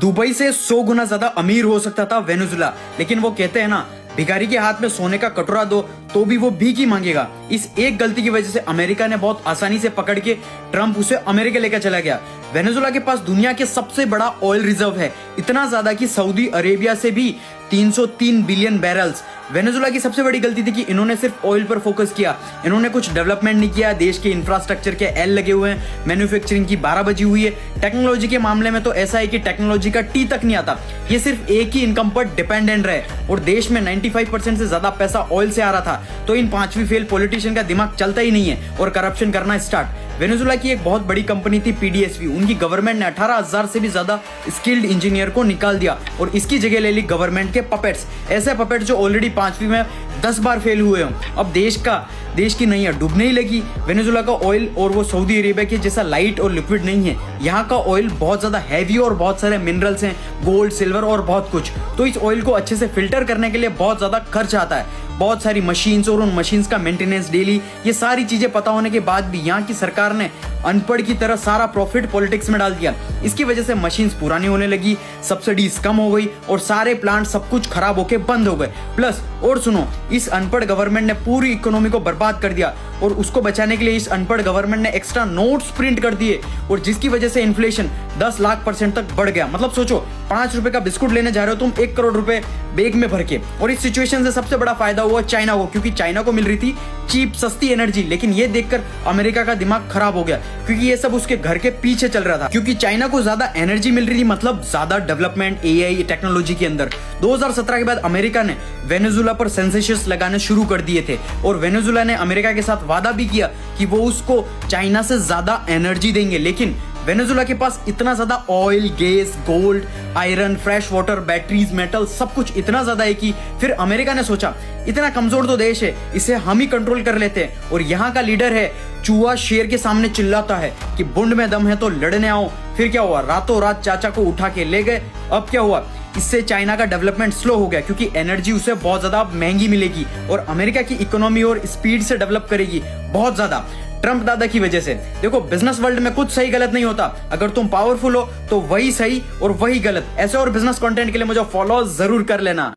Dubai से 100 गुना ज्यादा अमीर हो सकता था वेनेजुला, लेकिन वो कहते हैं ना, भिखारी के हाथ में सोने का कटोरा दो तो भी वो भीख ही मांगेगा। इस एक गलती की वजह से अमेरिका ने बहुत आसानी से पकड़ के ट्रंप उसे अमेरिका लेकर चला गया। वेनेजुला के पास दुनिया के सबसे बड़ा ऑयल रिजर्व है, इतना ज्यादा कि सऊदी अरेबिया से भी 303 बिलियन बैरल्स। वेनेजुला की सबसे बड़ी गलती थी कि इन्होंने सिर्फ ऑयल पर फोकस किया, इन्होंने कुछ डेवलपमेंट नहीं किया। देश के इंफ्रास्ट्रक्चर के एल लगे हुए हैं, मैन्युफैक्चरिंग की 12 बजी हुई है। टेक्नोलॉजी के मामले में तो ऐसा है कि टेक्नोलॉजी का टी तक नहीं आता, ये सिर्फ एक ही इनकम पर डिपेंडेंट रहे और देश में 95% से ज्यादा पैसा ऑयल से आ रहा था। तो इन पांचवी फेल पॉलिटिशियन का दिमाग चलता ही नहीं है और करप्शन करना स्टार्ट। वेनेजुला की एक बहुत बड़ी कंपनी थी पीडीएसवी, उनकी गवर्नमेंट ने 18,000 से भी ज्यादा स्किल्ड इंजीनियर को निकाल दिया और इसकी जगह ले ली गवर्नमेंट के पपेट्स, ऐसे पपेट्स जो ऑलरेडी पांचवी में 10 बार फेल हुए हों। अब देश की नैया डूबने ही लगी। वेनेजुला का ऑयल और वो सऊदी अरेबिया के जैसा लाइट और लिक्विड नहीं है, यहाँ का ऑयल बहुत ज्यादा हैवी और बहुत सारे मिनरल्स हैं, गोल्ड, सिल्वर और बहुत कुछ। तो इस ऑयल को अच्छे से फिल्टर करने के लिए बहुत ज्यादा खर्च आता है, बहुत सारी मशीन्स और उन मशीन्स का मेंटेनेंस डेली। ये सारी चीजें पता होने के बाद भी यहाँ की सरकार ने अनपढ़ की तरह सारा प्रॉफिट पॉलिटिक्स में डाल दिया। इसकी वजह से मशीन्स पुरानी होने लगी, सब्सिडीज कम हो गई और सारे प्लांट सब कुछ खराब होके बंद हो गए। प्लस और सुनो, इस अनपढ़ गवर्नमेंट ने पूरी इकोनॉमी को बर्बाद कर दिया और उसको बचाने के लिए इस अनपढ़ गवर्नमेंट ने एक्स्ट्रा नोट्स प्रिंट कर दिए और जिसकी वजह से इन्फ्लेशन 10 लाख % तक बढ़ गया। मतलब सोचो, 5 रुपए का बिस्कुट लेने जा रहे हो तुम 1 करोड़ रुपए बैग में भर के। और इस सिचुएशन से सबसे बड़ा फायदा हुआ चाइना को, क्योंकि चाइना को मिल रही थी चीप सस्ती एनर्जी। लेकिन ये देखकर अमेरिका का दिमाग खराब हो गया, क्योंकि ये सब उसके घर के पीछे चल रहा था। क्योंकि चाइना को ज्यादा एनर्जी मिल रही थी, मतलब ज्यादा डेवलपमेंट एआई टेक्नोलॉजी के अंदर। 2017 के बाद अमेरिका ने वेनेजुला पर सेंसेशंस लगाने शुरू कर दिए थे और वेनेजुला ने अमेरिका के साथ वादा भी किया कि वो उसको चाइना से ज्यादा एनर्जी देंगे। लेकिन वेनेजुला के पास इतना ज्यादा oil, gas, gold, iron, fresh water, batteries, metal, सब कुछ इतना ज्यादा है कि फिर अमेरिका ने सोचा इतना कमजोर तो देश है, इसे हम ही कंट्रोल कर लेते हैं। और यहाँ का लीडर है चूहा शेर के सामने चिल्लाता है कि बुंड में दम है तो लड़ने आओ। फिर क्या हुआ, रातों रात चाचा को उठा के ले गए। अब क्या हुआ, इससे चाइना का डेवलपमेंट स्लो हो गया, क्योंकि एनर्जी उसे बहुत ज्यादा महंगी मिलेगी और अमेरिका की इकोनॉमी और स्पीड से डेवलप करेगी बहुत ज्यादा ट्रंप दादा की वजह से। देखो, बिजनेस वर्ल्ड में कुछ सही गलत नहीं होता, अगर तुम पावरफुल हो तो वही सही और वही गलत। ऐसे और बिजनेस कंटेंट के लिए मुझे फॉलो जरूर कर लेना।